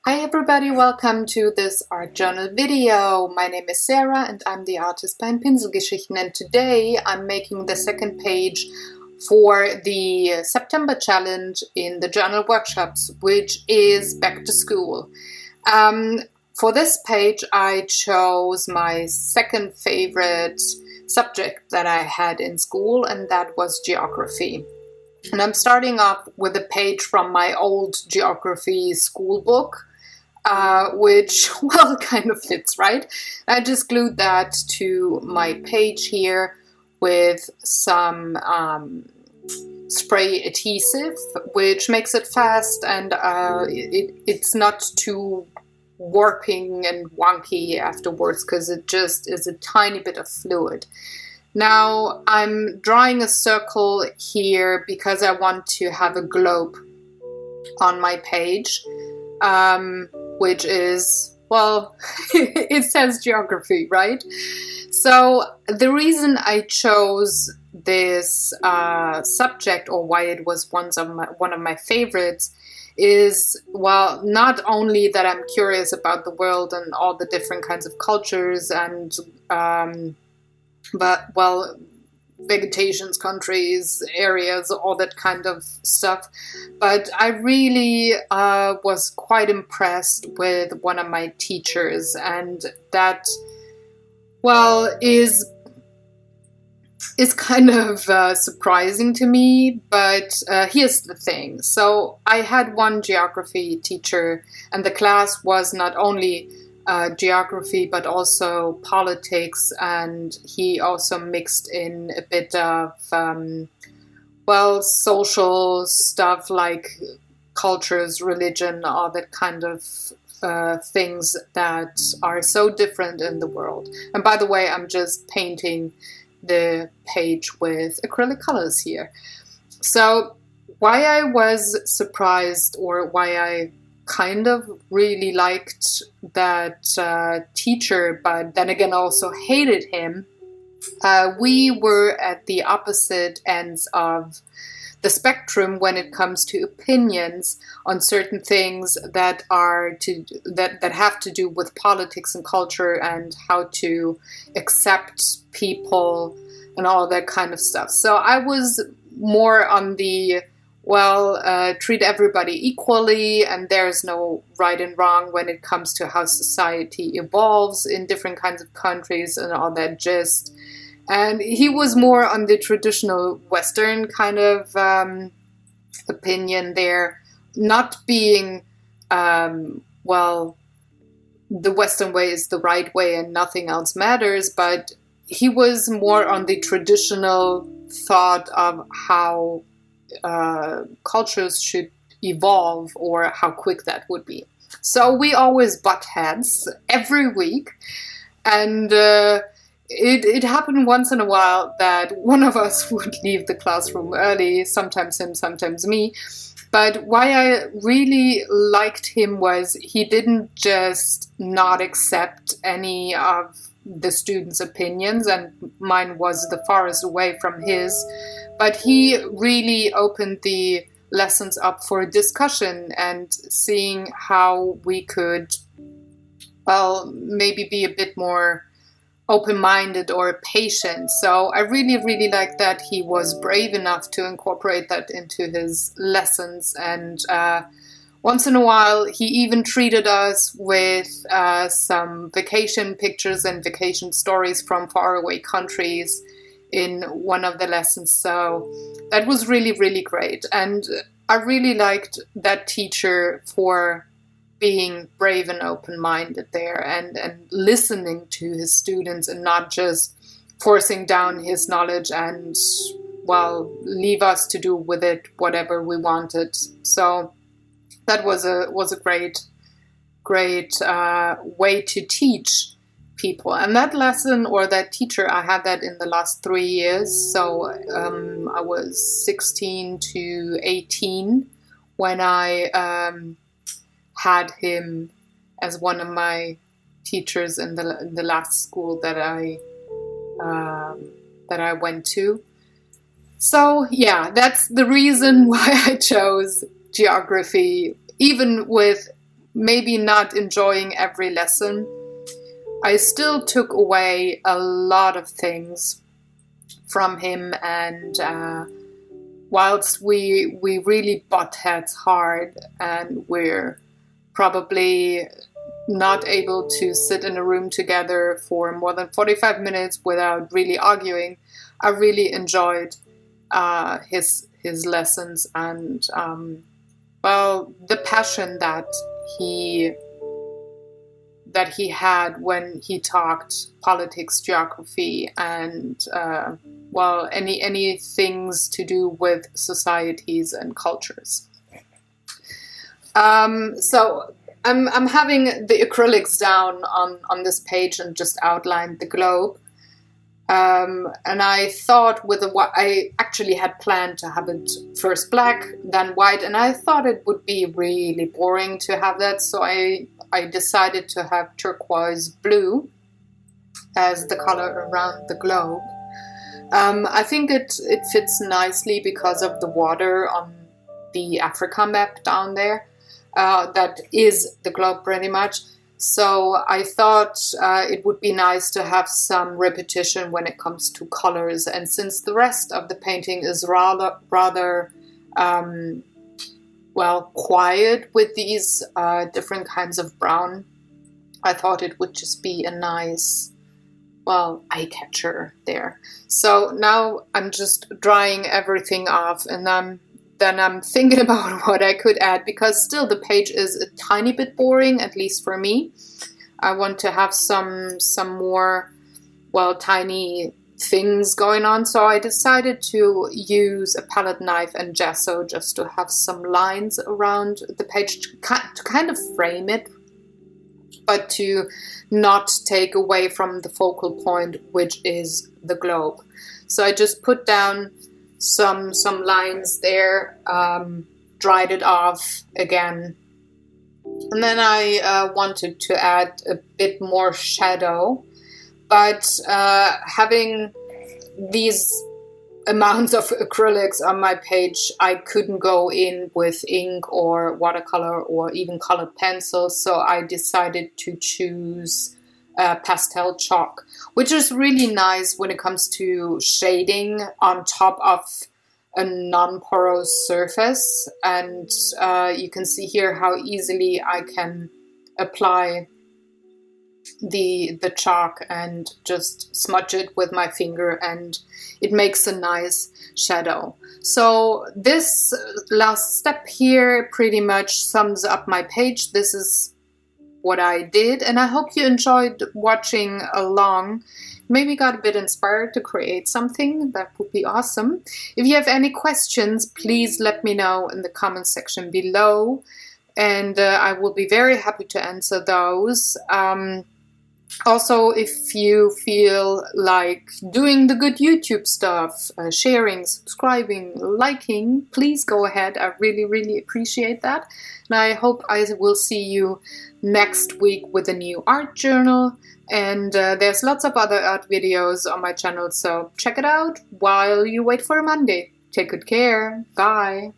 Hi everybody, welcome to this art journal video. My name is Sarah and I'm the artist behind Pinselgeschichten, and today I'm making the second page for the September challenge in the journal workshops, which is back to school. For this page I chose my second favorite subject that I had in school, and that was geography. And I'm starting off with a page from my old geography school book, which, well, kind of fits, right? I just glued that to my page here with some spray adhesive, which makes it fast, and it's not too warping and wonky afterwards because it just is a tiny bit of fluid. Now I'm drawing a circle here because I want to have a globe on my page, which is, well, it says geography, right? So the reason I chose this subject, or why it was one of my favorites, is, well, not only that I'm curious about the world and all the different kinds of cultures and but, well, vegetations, countries, areas, all that kind of stuff. But I really was quite impressed with one of my teachers, and that, well, is kind of surprising to me, but here's the thing. So I had one geography teacher, and the class was not only geography but also politics, and he also mixed in a bit of well, social stuff like cultures, religion, all that kind of things that are so different in the world. And by the way, I'm just painting the page with acrylic colors here. So why I was surprised, or why I kind of really liked that teacher, but then again also hated him, we were at the opposite ends of the spectrum when it comes to opinions on certain things that have to do with politics and culture and how to accept people and all that kind of stuff. So I was more on the, well, treat everybody equally, and there's no right and wrong when it comes to how society evolves in different kinds of countries and all that gist. And he was more on the traditional Western kind of opinion there, not being, well, the Western way is the right way and nothing else matters, but he was more on the traditional thought of how cultures should evolve, or how quick that would be. So we always butt heads every week, and it happened once in a while that one of us would leave the classroom early, sometimes him, sometimes me. But why I really liked him was he didn't just not accept any of the students' opinions, and mine was the farthest away from his, but he really opened the lessons up for discussion and seeing how we could, well, maybe be a bit more open-minded or patient. So I really, really liked that he was brave enough to incorporate that into his lessons, and once in a while he even treated us with some vacation pictures and vacation stories from faraway countries in one of the lessons. So that was really, really great, and I really liked that teacher for being brave and open-minded there, and listening to his students and not just forcing down his knowledge and, well, leave us to do with it whatever we wanted. So that was a great way to teach people. And that lesson, or that teacher, I had that in the last 3 years. So I was 16 to 18 when I had him as one of my teachers in the last school that I went to. So yeah, that's the reason why I chose geography, even with maybe not enjoying every lesson, I still took away a lot of things from him. And whilst we really butt heads hard, and we're probably not able to sit in a room together for more than 45 minutes without really arguing, I really enjoyed his lessons, and well, the passion that he had when he talked politics, geography, and well, any things to do with societies and cultures. So I'm having the acrylics down on this page and just outlined the globe. And I thought I actually had planned to have it first black, then white, and I thought it would be really boring to have that, so I decided to have turquoise blue as the color around the globe. I think it fits nicely because of the water on the Africa map down there. That is the globe pretty much. So I thought it would be nice to have some repetition when it comes to colors. And since the rest of the painting is rather well, quiet with these different kinds of brown, I thought it would just be a nice, well, eye catcher there. So now I'm just drying everything off, and then I'm thinking about what I could add, because still the page is a tiny bit boring, at least for me. I want to have some more, well, tiny things going on. So I decided to use a palette knife and gesso just to have some lines around the page to kind of frame it, but to not take away from the focal point, which is the globe. So I just put down some lines there, dried it off again, and then I wanted to add a bit more shadow, but having these amounts of acrylics on my page, I couldn't go in with ink or watercolor or even colored pencils, so I decided to choose pastel chalk, which is really nice when it comes to shading on top of a non-porous surface. And you can see here how easily I can apply the chalk and just smudge it with my finger, and it makes a nice shadow. So this last step here pretty much sums up my page. This is what I did, and I hope you enjoyed watching along. Maybe got a bit inspired to create something. That would be awesome. If you have any questions, please let me know in the comment section below, and I will be very happy to answer those. Also, if you feel like doing the good YouTube stuff, sharing, subscribing, liking, please go ahead. I really, really appreciate that. And I hope I will see you next week with a new art journal. And there's lots of other art videos on my channel, so check it out while you wait for a Monday. Take good care. Bye.